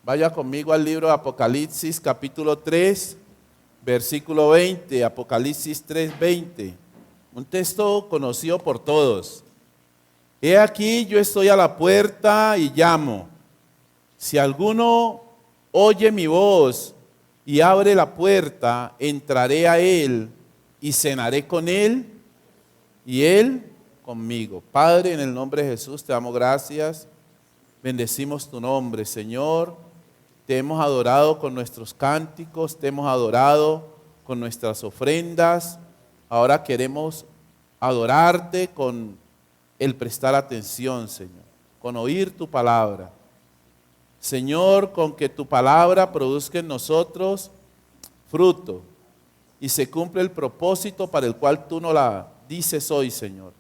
Vaya conmigo al libro de Apocalipsis, capítulo 3, versículo 20. Apocalipsis 3, 20. Un texto conocido por todos. He aquí, yo estoy a la puerta y llamo. Si alguno oye mi voz y abre la puerta, entraré a él y cenaré con él y él conmigo. Padre, en el nombre de Jesús te damos gracias. Bendecimos tu nombre, Señor. Te hemos adorado con nuestros cánticos, te hemos adorado con nuestras ofrendas. Ahora queremos adorarte con el prestar atención, Señor, con oír tu palabra. Señor, con que tu palabra produzca en nosotros fruto y se cumple el propósito para el cual tú nos la dices hoy, Señor.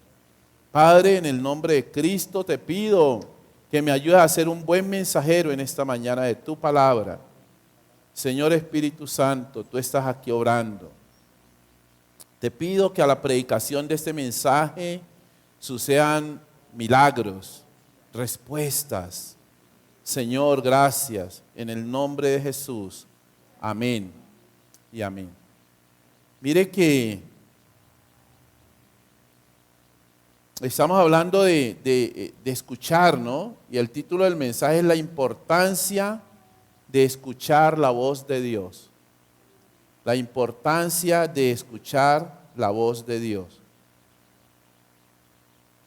Padre, en el nombre de Cristo te pido que me ayudes a ser un buen mensajero en esta mañana de tu palabra. Señor Espíritu Santo, tú estás aquí obrando. Te pido que a la predicación de este mensaje sucedan milagros, respuestas. Señor, gracias. En el nombre de Jesús. Amén y amén. Mire que estamos hablando de escuchar, ¿no? Y el título del mensaje es la importancia de escuchar la voz de Dios. La importancia de escuchar la voz de Dios.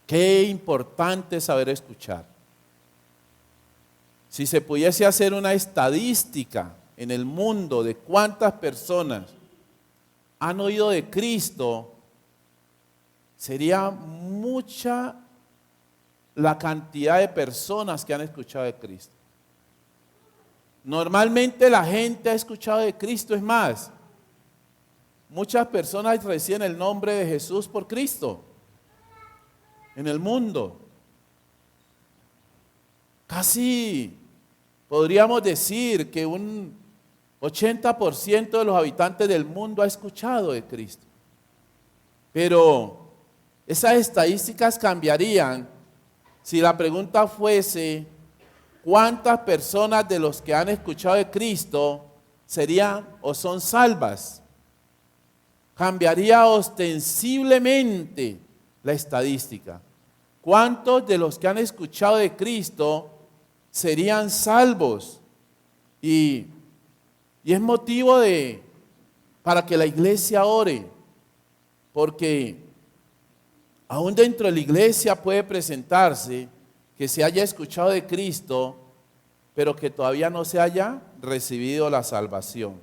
Qué importante es saber escuchar. Si se pudiese hacer una estadística en el mundo de cuántas personas han oído de Cristo, sería mucha la cantidad de personas que han escuchado de Cristo. Normalmente la gente ha escuchado de Cristo, es más, muchas personas reciben el nombre de Jesús por Cristo en el mundo. Casi podríamos decir que un 80% de los habitantes del mundo ha escuchado de Cristo. Pero esas estadísticas cambiarían si la pregunta fuese: ¿cuántas personas de los que han escuchado de Cristo serían o son salvas? Cambiaría ostensiblemente la estadística. ¿Cuántos de los que han escuchado de Cristo serían salvos? Y es motivo para que la iglesia ore, porque aún dentro de la iglesia puede presentarse que se haya escuchado de Cristo, pero que todavía no se haya recibido la salvación.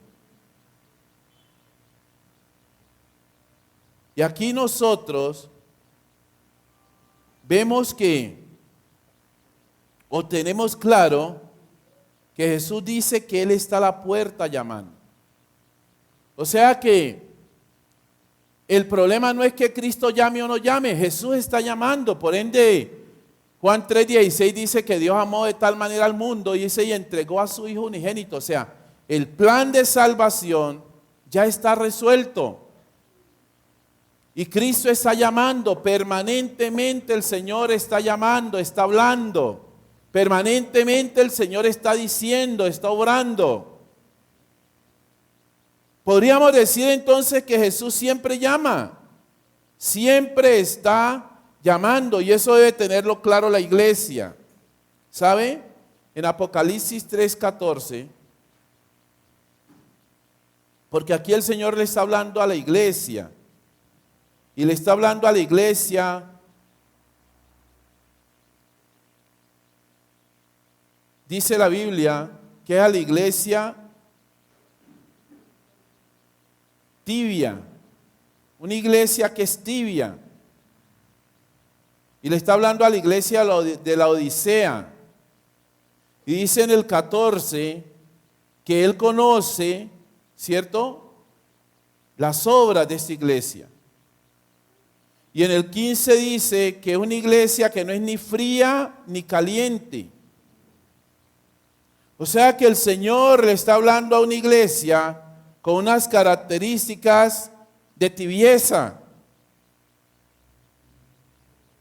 Y aquí nosotros vemos o tenemos claro que Jesús dice que Él está a la puerta llamando. O sea que el problema no es que Cristo llame o no llame, Jesús está llamando. Por ende, Juan 3:16 dice que Dios amó de tal manera al mundo y entregó a su Hijo unigénito. O sea, el plan de salvación ya está resuelto. Y Cristo está llamando, permanentemente el Señor está llamando, está hablando. Permanentemente el Señor está diciendo, está obrando. Podríamos decir entonces que Jesús siempre llama, siempre está llamando, y eso debe tenerlo claro la iglesia. ¿Sabe? En Apocalipsis 3:14, porque aquí el Señor le está hablando a la iglesia, y le está hablando a la iglesia dice la Biblia que es a la iglesia tibia, una iglesia que es tibia. Y le está hablando a la iglesia de la Odisea. Y dice en el 14 que Él conoce, ¿cierto?, las obras de esta iglesia. Y en el 15 dice que es una iglesia que no es ni fría ni caliente. O sea que el Señor le está hablando a una iglesia con unas características de tibieza.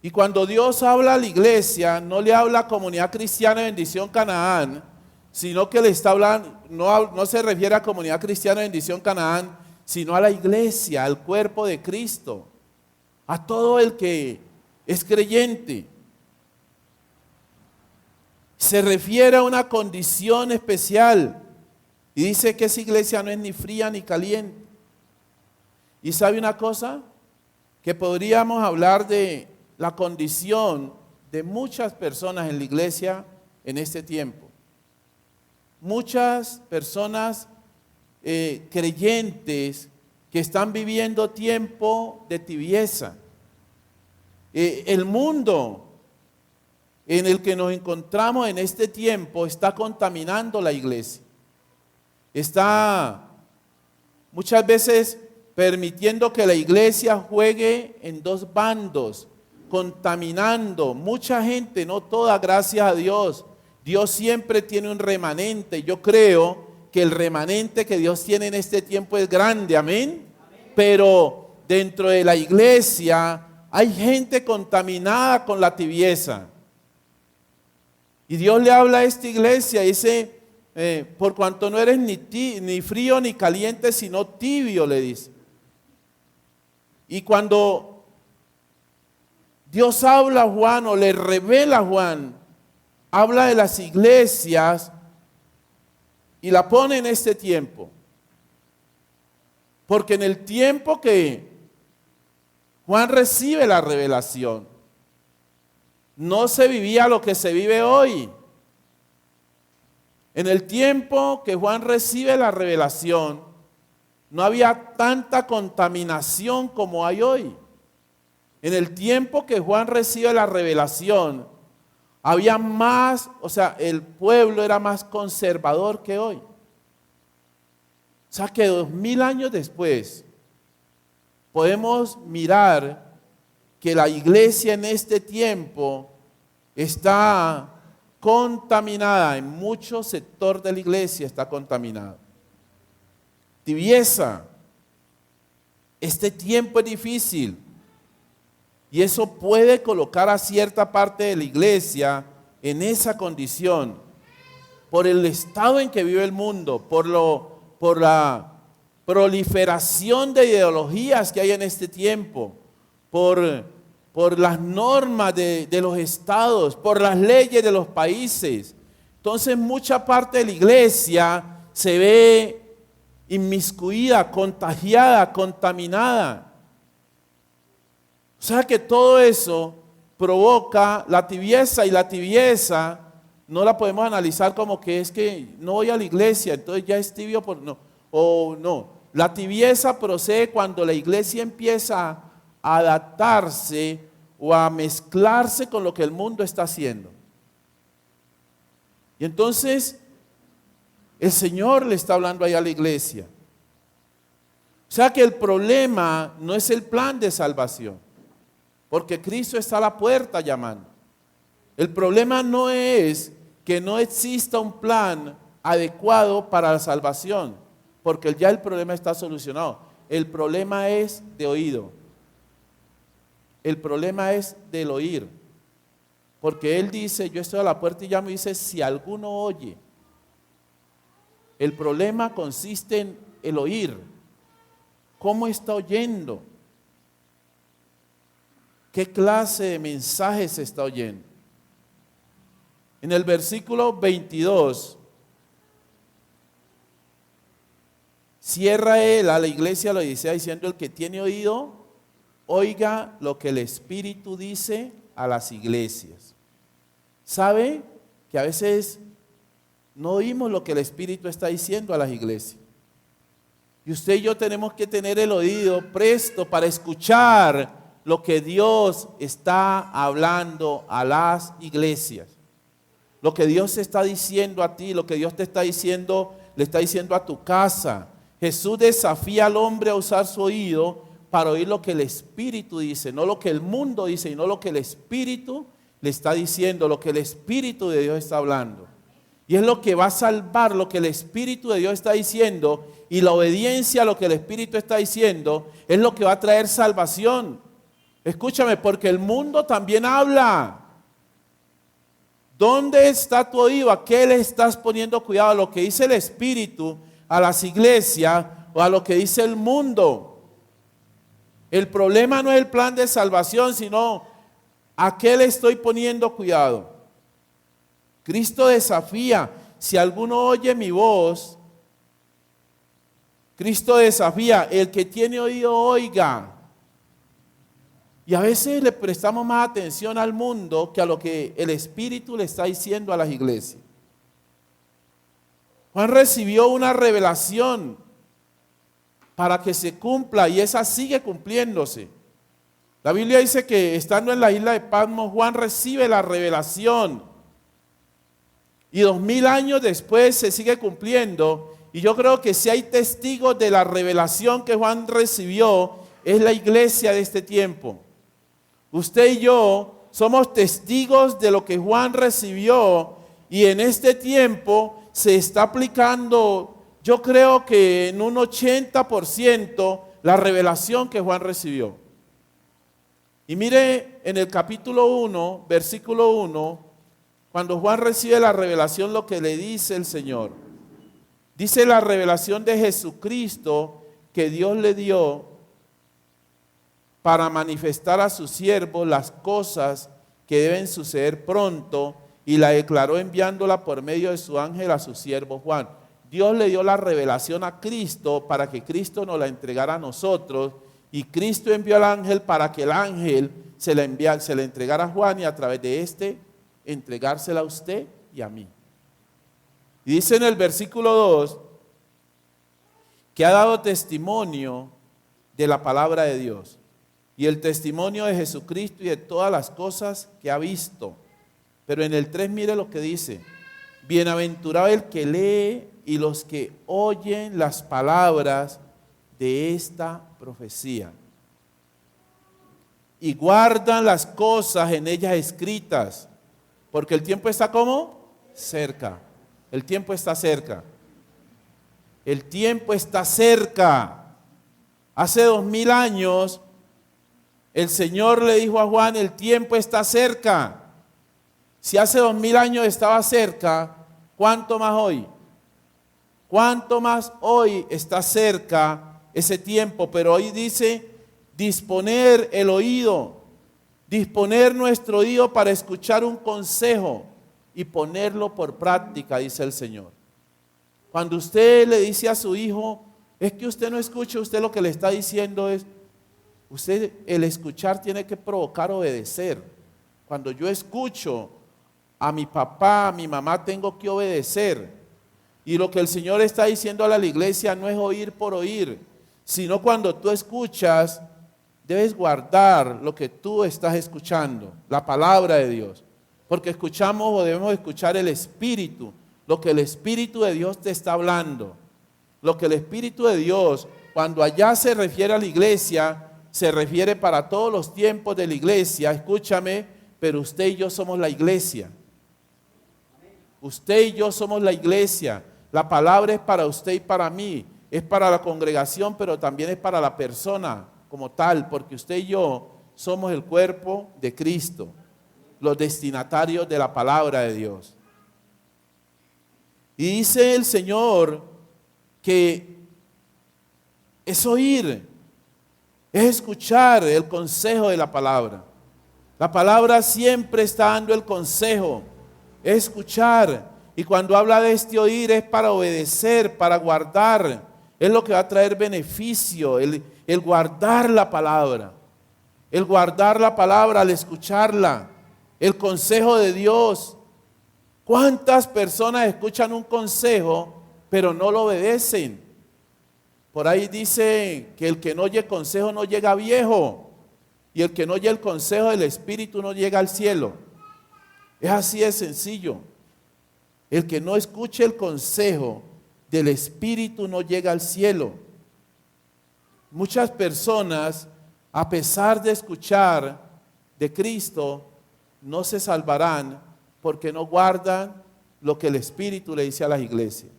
Y cuando Dios habla a la iglesia, no le habla a Comunidad Cristiana de Bendición Canaán, sino que le está hablando, no se refiere a Comunidad Cristiana Bendición Canaán, sino a la iglesia, al cuerpo de Cristo, a todo el que es creyente. Se refiere a una condición especial y dice que esa iglesia no es ni fría ni caliente. ¿Y sabe una cosa? Que podríamos hablar de la condición de muchas personas en la iglesia en este tiempo. Muchas personas creyentes que están viviendo tiempo de tibieza. El mundo en el que nos encontramos en este tiempo está contaminando la iglesia. Está muchas veces permitiendo que la iglesia juegue en dos bandos, contaminando. Mucha gente, no toda, gracias a Dios. Dios siempre tiene un remanente. Yo creo que el remanente que Dios tiene en este tiempo es grande, amén. Pero dentro de la iglesia hay gente contaminada con la tibieza. Y Dios le habla a esta iglesia y dice, por cuanto no eres ni frío ni caliente, sino tibio, le dice. Y cuando Dios habla a Juan o le revela a Juan, habla de las iglesias y la pone en este tiempo. Porque en el tiempo que Juan recibe la revelación, no se vivía lo que se vive hoy. En el tiempo que Juan recibe la revelación, no había tanta contaminación como hay hoy. En el tiempo que Juan recibe la revelación, había más, o sea, el pueblo era más conservador que hoy. O sea que 2000 años después, podemos mirar que la iglesia en este tiempo está contaminada, en mucho sector de la iglesia está contaminado. Tibieza. Este tiempo es difícil y eso puede colocar a cierta parte de la iglesia en esa condición por el estado en que vive el mundo, por la proliferación de ideologías que hay en este tiempo, por las normas de los estados, por las leyes de los países. Entonces mucha parte de la iglesia se ve inmiscuida, contagiada, contaminada. O sea que todo eso provoca la tibieza, y la tibieza no la podemos analizar como que es que no voy a la iglesia, entonces ya es tibio, no, o no. La tibieza procede cuando la iglesia empieza a adaptarse o a mezclarse con lo que el mundo está haciendo. Y entonces el Señor le está hablando ahí a la iglesia. O sea que el problema no es el plan de salvación, porque Cristo está a la puerta llamando. El problema no es que no exista un plan adecuado para la salvación, porque ya el problema está solucionado. El problema es de oído. El problema es del oír. Porque Él dice, yo estoy a la puerta y llamo, y dice, si alguno oye. El problema consiste en el oír. ¿Cómo está oyendo? ¿Qué clase de mensajes se está oyendo? En el versículo 22, cierra él a la iglesia, lo dice diciendo, el que tiene oído, oiga lo que el Espíritu dice a las iglesias. ¿Sabe que a veces no oímos lo que el Espíritu está diciendo a las iglesias? Y usted y yo tenemos que tener el oído presto para escuchar lo que Dios está hablando a las iglesias. Lo que Dios está diciendo a ti, lo que Dios te está diciendo, le está diciendo a tu casa. Jesús desafía al hombre a usar su oído para oír lo que el Espíritu dice, no lo que el mundo dice, sino lo que el Espíritu le está diciendo, lo que el Espíritu de Dios está hablando. Y es lo que va a salvar, lo que el Espíritu de Dios está diciendo, y la obediencia a lo que el Espíritu está diciendo es lo que va a traer salvación. Escúchame, porque el mundo también habla. ¿Dónde está tu oído? ¿A qué le estás poniendo cuidado? ¿A lo que dice el Espíritu, a las iglesias o a lo que dice el mundo? El problema no es el plan de salvación, sino ¿a qué le estoy poniendo cuidado? Cristo desafía, si alguno oye mi voz, Cristo desafía, el que tiene oído oiga. Y a veces le prestamos más atención al mundo que a lo que el Espíritu le está diciendo a las iglesias. Juan recibió una revelación para que se cumpla y esa sigue cumpliéndose. La Biblia dice que estando en la isla de Patmos, Juan recibe la revelación y 2000 años después se sigue cumpliendo. Y yo creo que si hay testigos de la revelación que Juan recibió, es la iglesia de este tiempo. Usted y yo somos testigos de lo que Juan recibió y en este tiempo se está aplicando, yo creo que en un 80% la revelación que Juan recibió. Y mire en el capítulo 1, versículo 1, cuando Juan recibe la revelación, lo que le dice el Señor. Dice la revelación de Jesucristo que Dios le dio para manifestar a sus siervos las cosas que deben suceder pronto, y la declaró enviándola por medio de su ángel a su siervo Juan. Dios le dio la revelación a Cristo para que Cristo nos la entregara a nosotros, y Cristo envió al ángel para que el ángel se la entregara a Juan y a través de este entregársela a usted y a mí. Y dice en el versículo 2 que ha dado testimonio de la palabra de Dios y el testimonio de Jesucristo y de todas las cosas que ha visto. Pero en el 3 mire lo que dice: bienaventurado el que lee y los que oyen las palabras de esta profecía y guardan las cosas en ellas escritas, porque el tiempo está ¿cómo? Cerca. El tiempo está cerca. El tiempo está cerca. Hace 2000 años el Señor le dijo a Juan: el tiempo está cerca. Si hace 2000 años estaba cerca, ¿cuánto más hoy? ¿Cuánto más hoy está cerca ese tiempo? Pero hoy dice disponer el oído, disponer nuestro oído para escuchar un consejo y ponerlo por práctica, dice el Señor. Cuando usted le dice a su hijo, es que usted no escucha, usted lo que le está diciendo es, usted, el escuchar tiene que provocar obedecer. Cuando yo escucho a mi papá, a mi mamá, tengo que obedecer. Y lo que el Señor está diciendo a la iglesia no es oír por oír, sino cuando tú escuchas, debes guardar lo que tú estás escuchando, la palabra de Dios. Porque escuchamos o debemos escuchar el Espíritu, lo que el Espíritu de Dios te está hablando. Lo que el Espíritu de Dios, cuando allá se refiere a la iglesia, se refiere para todos los tiempos de la iglesia. Escúchame, pero usted y yo somos la iglesia. Usted y yo somos la iglesia. La palabra es para usted y para mí. Es para la congregación, pero también es para la persona como tal, porque usted y yo somos el cuerpo de Cristo, los destinatarios de la palabra de Dios. Y dice el Señor que es oír, es escuchar el consejo de la palabra. La palabra siempre está dando el consejo, es escuchar. Y cuando habla de este oír es para obedecer, para guardar. Es lo que va a traer beneficio, el guardar la palabra. El guardar la palabra al escucharla. El consejo de Dios. ¿Cuántas personas escuchan un consejo pero no lo obedecen? Por ahí dice que el que no oye consejo no llega viejo, y el que no oye el consejo del Espíritu no llega al cielo. Es así de sencillo. El que no escuche el consejo del Espíritu no llega al cielo. Muchas personas, a pesar de escuchar de Cristo, no se salvarán porque no guardan lo que el Espíritu le dice a las iglesias.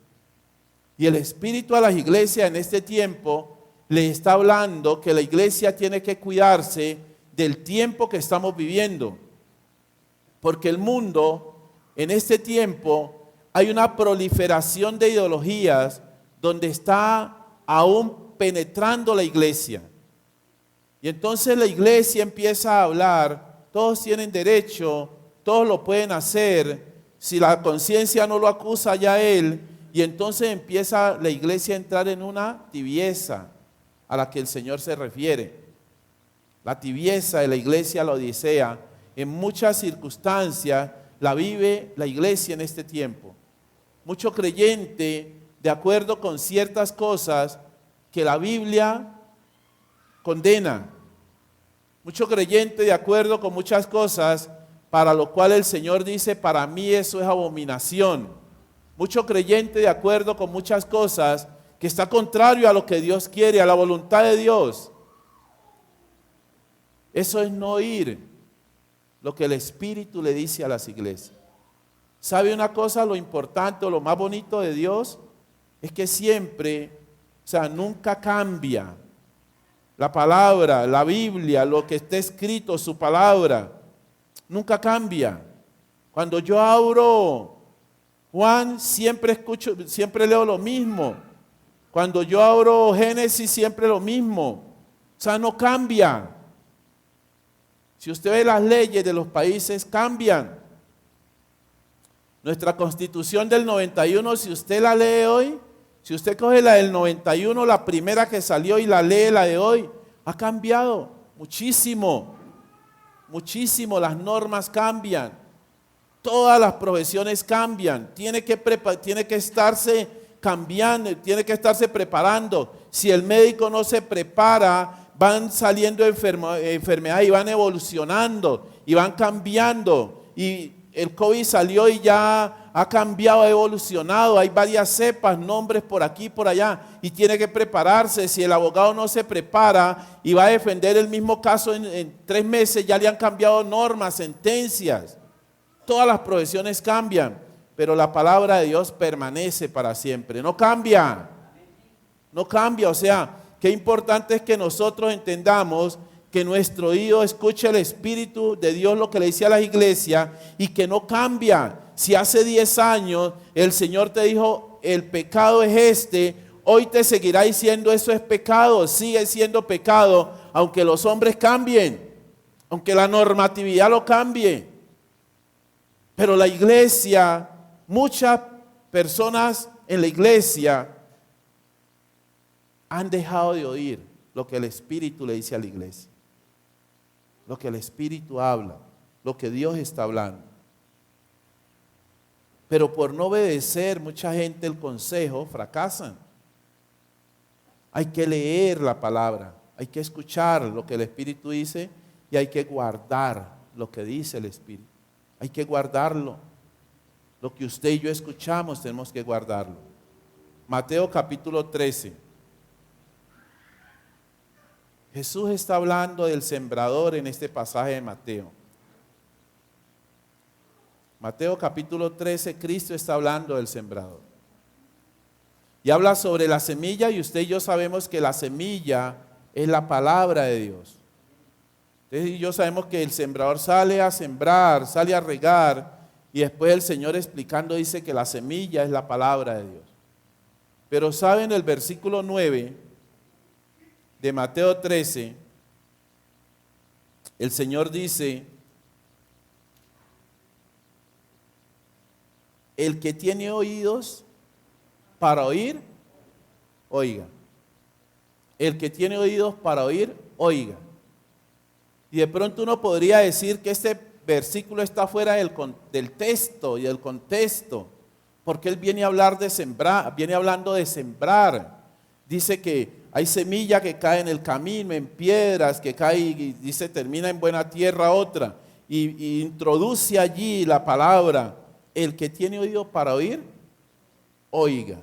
Y el Espíritu a las iglesias en este tiempo le está hablando que la iglesia tiene que cuidarse del tiempo que estamos viviendo. Porque el mundo en este tiempo hay una proliferación de ideologías donde está aún penetrando la iglesia. Y entonces la iglesia empieza a hablar, todos tienen derecho, todos lo pueden hacer, si la conciencia no lo acusa ya él, y entonces empieza la iglesia a entrar en una tibieza a la que el Señor se refiere. La tibieza de la iglesia, la odisea, en muchas circunstancias la vive la iglesia en este tiempo. Mucho creyente, de acuerdo con ciertas cosas que la Biblia condena. Mucho creyente de acuerdo con muchas cosas para lo cual el Señor dice, para mí eso es abominación. Mucho creyente de acuerdo con muchas cosas que está contrario a lo que Dios quiere, a la voluntad de Dios. Eso es no oír lo que el Espíritu le dice a las iglesias. ¿Sabe una cosa? Lo importante, lo más bonito de Dios es que siempre, nunca cambia. La palabra, la Biblia, lo que está escrito, su palabra, nunca cambia. Cuando yo abro Juan, siempre leo lo mismo. Cuando yo abro Génesis, siempre lo mismo. No cambia. Si usted ve las leyes de los países, cambian. Nuestra Constitución del 91, si usted la lee hoy, si usted coge la del 91, la primera que salió, y la lee la de hoy, ha cambiado muchísimo, muchísimo. Las normas cambian, todas las profesiones cambian, tiene que estarse cambiando, tiene que estarse preparando. Si el médico no se prepara, van saliendo enfermedades y van evolucionando y van cambiando. Y el COVID salió y ya ha cambiado, ha evolucionado, hay varias cepas, nombres por aquí y por allá, y tiene que prepararse. Si el abogado no se prepara y va a defender el mismo caso en 3 meses, ya le han cambiado normas, sentencias. Todas las profesiones cambian, pero la palabra de Dios permanece para siempre, no cambia, no cambia. O sea, qué importante es que nosotros entendamos que nuestro oído escuche el Espíritu de Dios, lo que le dice a las iglesias, y que no cambia. Si hace 10 años el Señor te dijo, el pecado es este, hoy te seguirá diciendo, eso es pecado, sigue siendo pecado, aunque los hombres cambien, aunque la normatividad lo cambie. Pero la iglesia, muchas personas en la iglesia han dejado de oír lo que el Espíritu le dice a la iglesia, lo que el Espíritu habla, lo que Dios está hablando. Pero por no obedecer, mucha gente el consejo fracasan. Hay que leer la palabra, hay que escuchar lo que el Espíritu dice y hay que guardar lo que dice el Espíritu. Hay que guardarlo. Lo que usted y yo escuchamos tenemos que guardarlo. Mateo capítulo 13. Jesús está hablando del sembrador en este pasaje de Mateo. Mateo capítulo 13, Cristo está hablando del sembrador. Y habla sobre la semilla, y usted y yo sabemos que la semilla es la palabra de Dios. Entonces yo sabemos que el sembrador sale a sembrar, sale a regar, y después el Señor explicando dice que la semilla es la palabra de Dios. Pero saben, el versículo 9 de Mateo 13, el Señor dice, el que tiene oídos para oír, oiga. El que tiene oídos para oír, oiga. Y de pronto uno podría decir que este versículo está fuera del texto y del contexto, porque él viene a hablar de sembrar, viene hablando de sembrar. Dice que hay semilla que cae en el camino, en piedras, que cae y dice termina en buena tierra otra, y introduce allí la palabra. El que tiene oído para oír, oiga.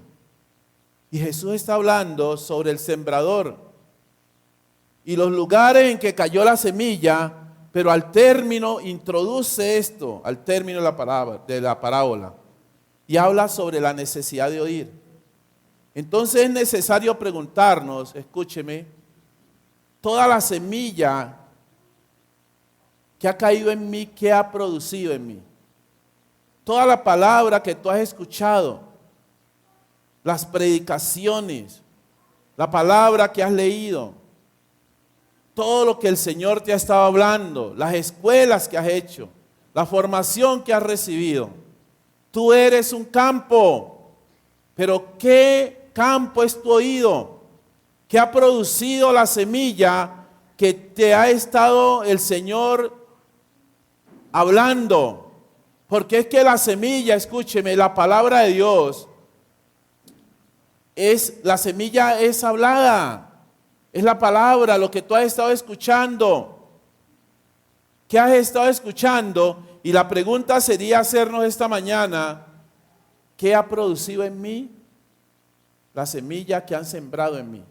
Y Jesús está hablando sobre el sembrador y los lugares en que cayó la semilla, pero al término introduce esto, al término de la parábola, y habla sobre la necesidad de oír. Entonces es necesario preguntarnos, escúcheme, toda la semilla que ha caído en mí, ¿qué ha producido en mí? toda la palabra que tú has escuchado, las predicaciones, la palabra que has leído, todo lo que el Señor te ha estado hablando, las escuelas que has hecho, la formación que has recibido. Tú eres un campo, pero ¿qué campo es tu oído? ¿Qué ha producido la semilla que te ha estado el Señor hablando? Porque es que la semilla, escúcheme, la palabra de Dios, la semilla es hablada. Es la palabra, lo que tú has estado escuchando. ¿Qué has estado escuchando? Y la pregunta sería hacernos esta mañana, ¿qué ha producido en mí la semilla que han sembrado en mí?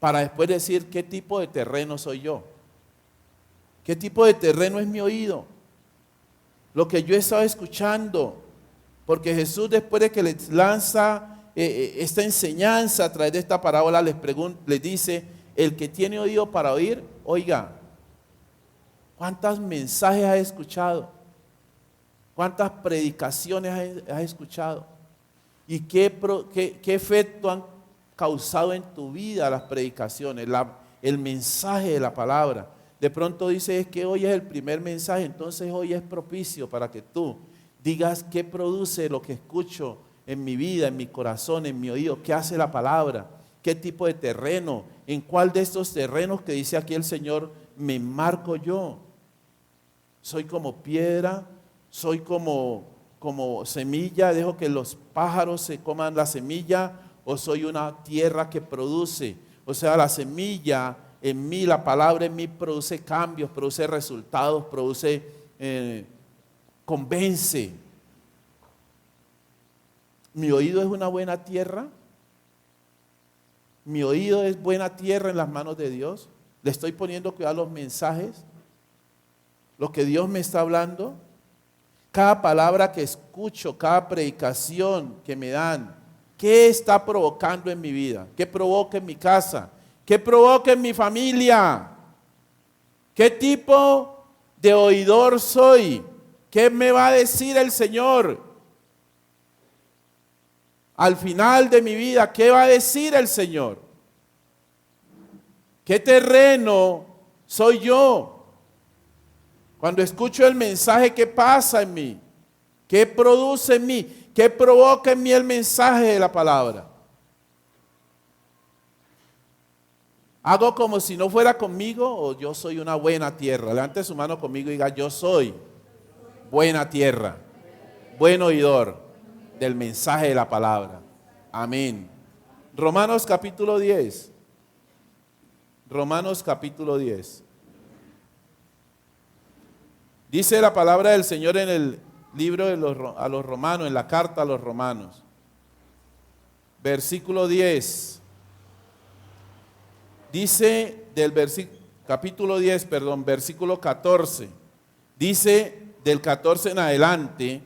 Para después decir qué tipo de terreno soy yo. ¿Qué tipo de terreno es mi oído? Lo que yo he estado escuchando. Porque Jesús, después de que les lanza esta enseñanza a través de esta parábola, les dice: el que tiene oído para oír, oiga. ¿Cuántos mensajes has escuchado? ¿Cuántas predicaciones has escuchado? ¿Y qué efecto han causado en tu vida las predicaciones, el mensaje de la palabra? De pronto dices: es que hoy es el primer mensaje, entonces hoy es propicio para que tú digas qué produce lo que escucho en mi vida, en mi corazón, en mi oído. ¿Qué hace la palabra? ¿Qué tipo de terreno? ¿En cuál de estos terrenos que dice aquí el Señor me marco yo? ¿Soy como piedra? ¿Soy como semilla? ¿Dejo que los pájaros se coman la semilla? ¿O soy una tierra que produce? O sea, la semilla en mí, la palabra en mí produce cambios, produce resultados, convence. ¿Mi oído es una buena tierra? ¿Mi oído es buena tierra en las manos de Dios? ¿Le estoy poniendo cuidado a los mensajes? ¿Lo que Dios me está hablando? Cada palabra que escucho, cada predicación que me dan, ¿qué está provocando en mi vida? ¿Qué provoca en mi casa? ¿Qué provoca en mi familia? ¿Qué tipo de oidor soy? ¿Qué me va a decir el Señor? Al final de mi vida, ¿qué va a decir el Señor? ¿Qué terreno soy yo? Cuando escucho el mensaje, ¿qué pasa en mí? ¿Qué produce en mí? ¿Qué provoca en mí el mensaje de la palabra? ¿Hago como si no fuera conmigo o yo soy una buena tierra? Levante su mano conmigo y diga: yo soy buena tierra, buen oidor del mensaje de la palabra. Amén. Romanos capítulo 10. Romanos capítulo 10. Dice la palabra del Señor en el libro a los romanos, en la carta a los romanos. Versículo 10. Dice capítulo 10, versículo 14. Dice del 14 en adelante: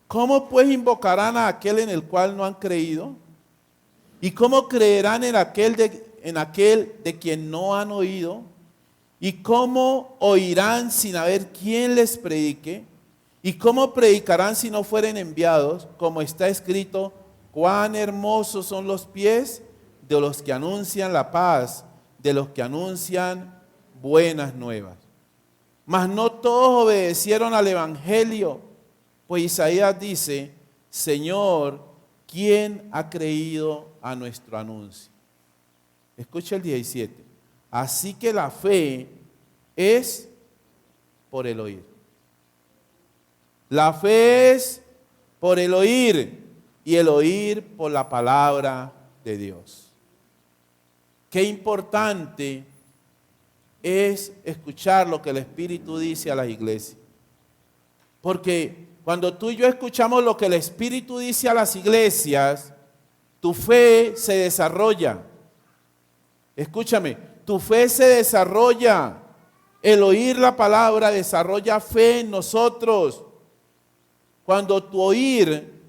¿cómo pues invocarán a aquel en el cual no han creído? ¿Y cómo creerán en aquel de quien no han oído? ¿Y cómo oirán sin haber quien les predique? ¿Y cómo predicarán si no fueren enviados? Como está escrito: cuán hermosos son los pies de los que anuncian la paz, de los que anuncian buenas nuevas. Mas no todos obedecieron al evangelio, pues Isaías dice: Señor, ¿quién ha creído a nuestro anuncio? Escucha el 17. Así que la fe es por el oír. La fe es por el oír, y el oír por la palabra de Dios. Qué importante es escuchar lo que el Espíritu dice a las iglesias. Porque cuando tú y yo escuchamos lo que el Espíritu dice a las iglesias, tu fe se desarrolla. Escúchame, tu fe se desarrolla. El oír la palabra desarrolla fe en nosotros. Cuando tu oír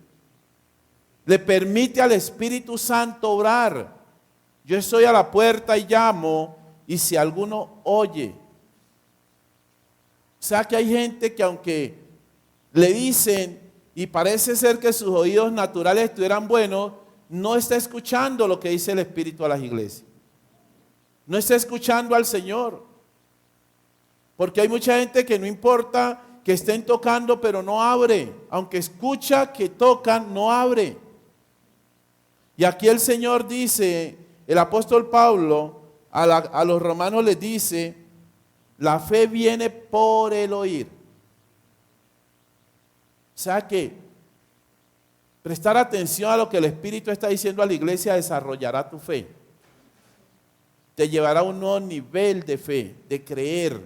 le permite al Espíritu Santo obrar. Yo estoy a la puerta y llamo, y si alguno oye O sea que hay gente que aunque le dicen y parece ser que sus oídos naturales estuvieran buenos, no está escuchando lo que dice el Espíritu a las iglesias. No está escuchando al Señor. Porque hay mucha gente que no importa que estén tocando, pero no abre. Aunque escucha que tocan, no abre. Y aquí el Señor dice, el apóstol Pablo a los romanos les dice, la fe viene por el oír. O sea que prestar atención a lo que el Espíritu está diciendo a la iglesia desarrollará tu fe. Te llevará a un nuevo nivel de fe, de creer,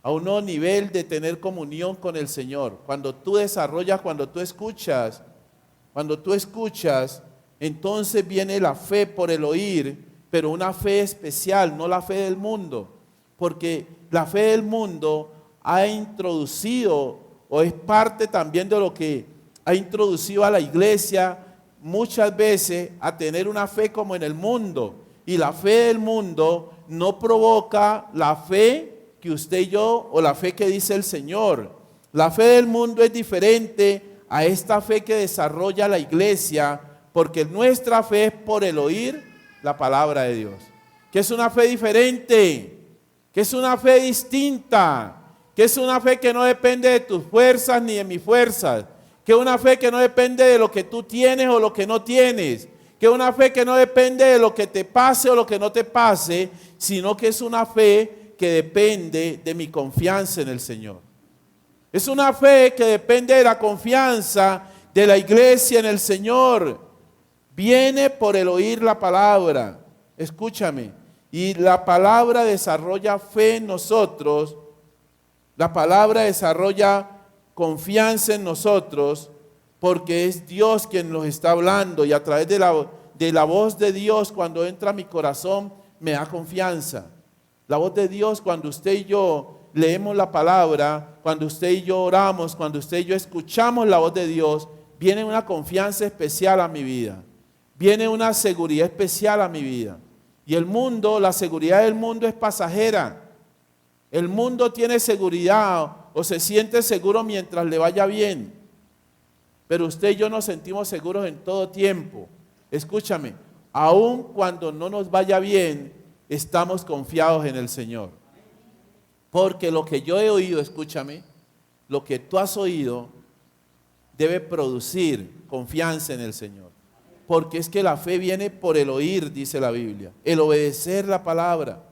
a un nuevo nivel de tener comunión con el Señor. Cuando tú desarrollas, cuando tú escuchas, entonces viene la fe por el oír, pero una fe especial, no la fe del mundo, porque la fe del mundo ha introducido o es parte también de lo que ha introducido a la iglesia muchas veces a tener una fe como en el mundo. Y la fe del mundo no provoca la fe que usted y yo o la fe que dice el Señor. La fe del mundo es diferente a esta fe que desarrolla la iglesia, porque nuestra fe es por el oír la palabra de Dios. Que es una fe diferente, que es una fe distinta, que es una fe que no depende de tus fuerzas ni de mis fuerzas, que es una fe que no depende de lo que tú tienes o lo que no tienes, que es una fe que no depende de lo que te pase o lo que no te pase, sino que es una fe que depende de mi confianza en el Señor. Es una fe que depende de la confianza de la iglesia en el Señor. Viene por el oír la palabra. Escúchame. Y la palabra desarrolla fe en nosotros. La palabra desarrolla confianza en nosotros porque es Dios quien nos está hablando y a través de la voz de Dios cuando entra a mi corazón me da confianza. La voz de Dios cuando usted y yo leemos la palabra, cuando usted y yo oramos, cuando usted y yo escuchamos la voz de Dios, viene una confianza especial a mi vida, viene una seguridad especial a mi vida. Y el mundo, la seguridad del mundo es pasajera. El mundo tiene seguridad o se siente seguro mientras le vaya bien. Pero usted y yo nos sentimos seguros en todo tiempo. Escúchame, aun cuando no nos vaya bien, estamos confiados en el Señor. Porque lo que yo he oído, escúchame, lo que tú has oído debe producir confianza en el Señor. Porque es que la fe viene por el oír, dice la Biblia, el obedecer la palabra.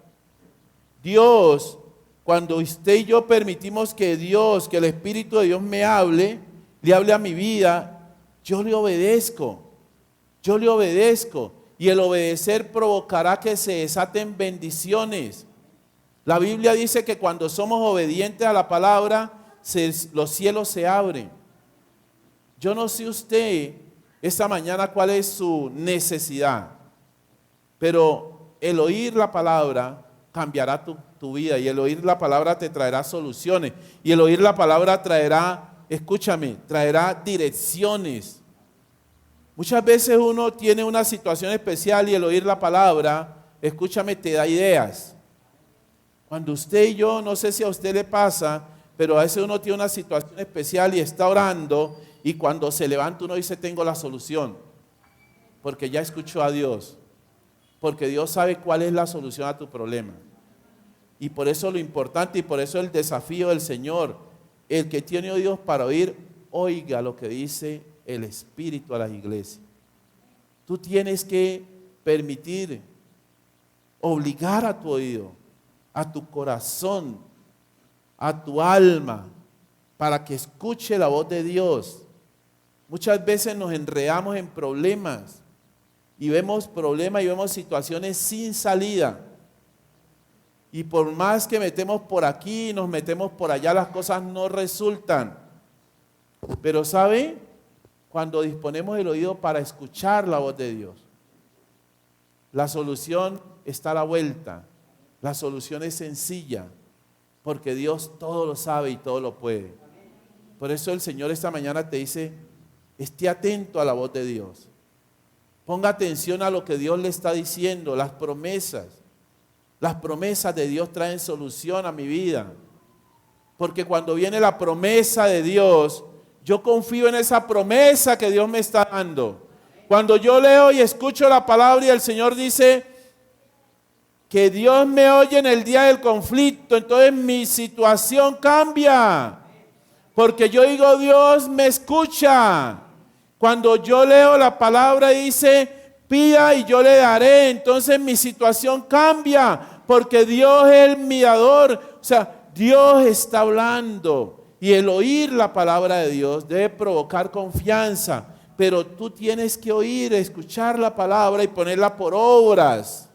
Dios, cuando usted y yo permitimos que Dios, que el Espíritu de Dios me hable, le hable a mi vida, yo le obedezco. Y el obedecer provocará que se desaten bendiciones. La Biblia dice que cuando somos obedientes a la palabra, los cielos se abren. Yo no sé usted esta mañana cuál es su necesidad, pero el oír la palabra cambiará tu vida y el oír la palabra te traerá soluciones y el oír la palabra traerá, escúchame, traerá direcciones. Muchas veces uno tiene una situación especial y el oír la palabra, escúchame, te da ideas. Cuando usted y yo, no sé si a usted le pasa, pero a veces uno tiene una situación especial y está orando y cuando se levanta uno dice tengo la solución, porque ya escuchó a Dios, porque Dios sabe cuál es la solución a tu problema. Y por eso lo importante y por eso el desafío del Señor, el que tiene oídos para oír, oiga lo que dice el Espíritu a las iglesias. Tú tienes que permitir, obligar a tu oído, a tu corazón, a tu alma, para que escuche la voz de Dios. Muchas veces nos enredamos en problemas y vemos problemas y vemos situaciones sin salida. Y por más que metemos por aquí, nos metemos por allá, las cosas no resultan. Pero ¿sabe? Cuando disponemos el oído para escuchar la voz de Dios, la solución está a la vuelta. La solución es sencilla, porque Dios todo lo sabe y todo lo puede. Por eso el Señor esta mañana te dice, esté atento a la voz de Dios. Ponga atención a lo que Dios le está diciendo, las promesas. Las promesas de Dios traen solución a mi vida. Porque cuando viene la promesa de Dios, yo confío en esa promesa que Dios me está dando. Cuando yo leo y escucho la palabra y el Señor dice que Dios me oye en el día del conflicto, entonces mi situación cambia. Porque yo digo, Dios me escucha. Cuando yo leo la palabra y dice, pida y yo le daré, entonces mi situación cambia. Porque Dios es el mediador. O sea, Dios está hablando. Y el oír la palabra de Dios debe provocar confianza. Pero tú tienes que oír, escuchar la palabra y ponerla por obras.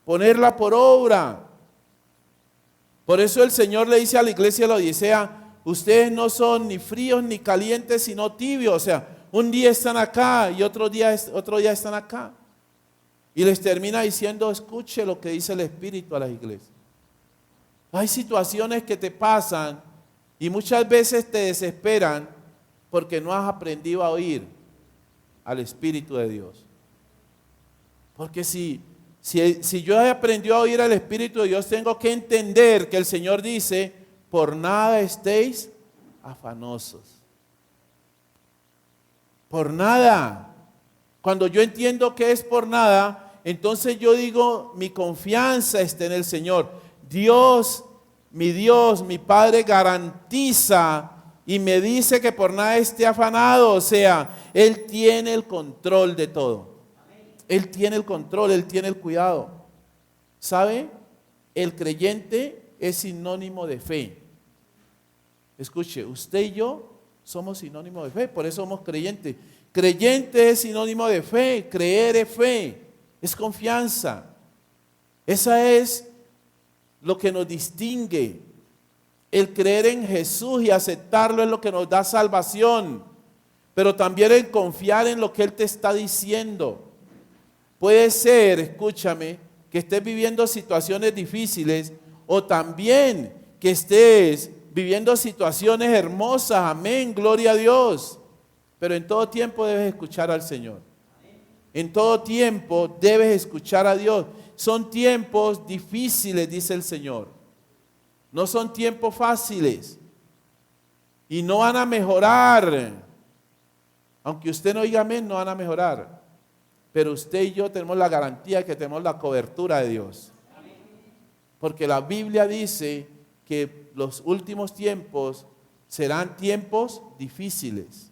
Ponerla por obra. Por eso el Señor le dice a la iglesia de la Odisea, ustedes no son ni fríos ni calientes, sino tibios. O sea, un día están acá y otro día están acá. Y les termina diciendo, escuche lo que dice el Espíritu a las iglesias. Hay situaciones que te pasan y muchas veces te desesperan porque no has aprendido a oír al Espíritu de Dios. Porque si yo he aprendido a oír al Espíritu de Dios, tengo que entender que el Señor dice, por nada estéis afanosos. Por nada. Cuando yo entiendo que es por nada, entonces yo digo, mi confianza está en el Señor. Dios, mi Padre garantiza y me dice que por nada esté afanado. O sea, Él tiene el control de todo. Él tiene el control, Él tiene el cuidado. ¿Sabe? El creyente es sinónimo de fe. Escuche, usted y yo somos sinónimo de fe, por eso somos creyentes. Creyente es sinónimo de fe, creer es fe, es confianza. Esa es lo que nos distingue. El creer en Jesús y aceptarlo es lo que nos da salvación, pero también el confiar en lo que Él te está diciendo. Puede ser, escúchame, que estés viviendo situaciones difíciles o también que estés viviendo situaciones hermosas, amén, gloria a Dios. Pero en todo tiempo debes escuchar al Señor. En todo tiempo debes escuchar a Dios. Son tiempos difíciles, dice el Señor. No son tiempos fáciles. Y no van a mejorar. Aunque usted no diga amén, no van a mejorar. Pero usted y yo tenemos la garantía que tenemos la cobertura de Dios. Porque la Biblia dice que los últimos tiempos serán tiempos difíciles.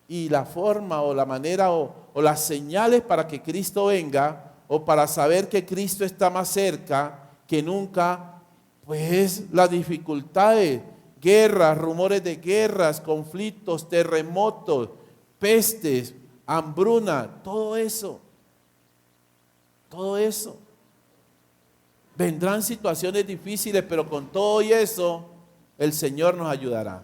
Y la forma o la manera o las señales para que Cristo venga o para saber que Cristo está más cerca que nunca, pues las dificultades, guerras, rumores de guerras, conflictos, terremotos, pestes, hambruna, todo eso. Vendrán situaciones difíciles, pero con todo y eso, el Señor nos ayudará.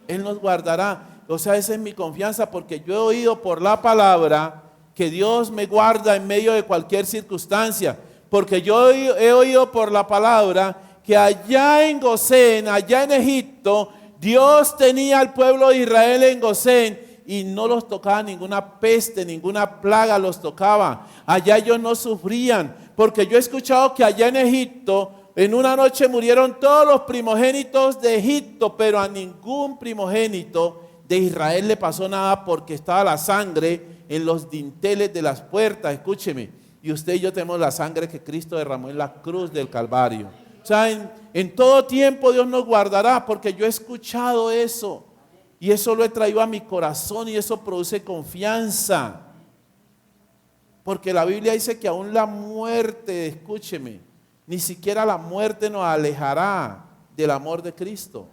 Él nos guardará. O sea, esa es mi confianza porque yo he oído por la palabra que Dios me guarda en medio de cualquier circunstancia. Porque yo he oído por la palabra que allá en Gosén, allá en Egipto, Dios tenía al pueblo de Israel en Gosén y no los tocaba ninguna peste, ninguna plaga los tocaba. Allá ellos no sufrían, porque yo he escuchado que allá en Egipto, en una noche murieron todos los primogénitos de Egipto, pero a ningún primogénito de Israel le pasó nada porque estaba la sangre en los dinteles de las puertas. Escúcheme, y usted y yo tenemos la sangre que Cristo derramó en la cruz del Calvario. O sea, en todo tiempo Dios nos guardará, porque yo he escuchado eso. Y eso lo he traído a mi corazón y eso produce confianza. Porque la Biblia dice que aún la muerte, escúcheme, ni siquiera la muerte nos alejará del amor de Cristo.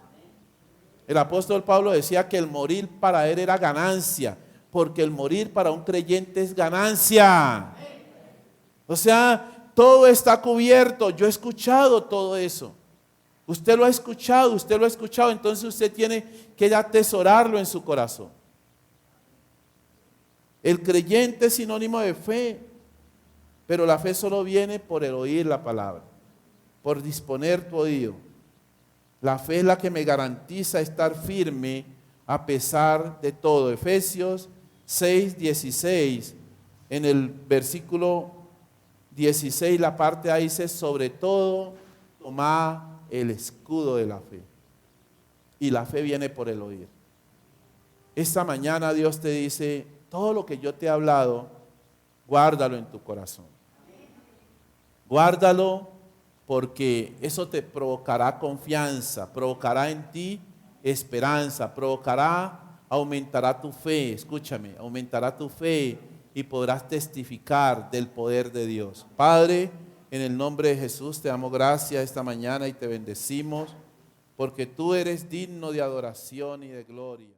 El apóstol Pablo decía que el morir para él era ganancia, porque el morir para un creyente es ganancia. O sea, todo está cubierto. Yo he escuchado todo eso. Usted lo ha escuchado, entonces usted tiene que atesorarlo en su corazón. El creyente es sinónimo de fe, pero la fe solo viene por el oír la palabra, por disponer tu oído. La fe es la que me garantiza estar firme a pesar de todo. Efesios 6:16, en el versículo 16, la parte A dice, sobre todo, tomad el escudo de la fe. Y la fe viene por el oír. Esta mañana Dios te dice, todo lo que yo te he hablado, guárdalo en tu corazón. Guárdalo porque eso te provocará confianza, provocará en ti esperanza, aumentará tu fe, escúchame, aumentará tu fe y podrás testificar del poder de Dios. Padre, en el nombre de Jesús te damos gracias esta mañana y te bendecimos porque tú eres digno de adoración y de gloria.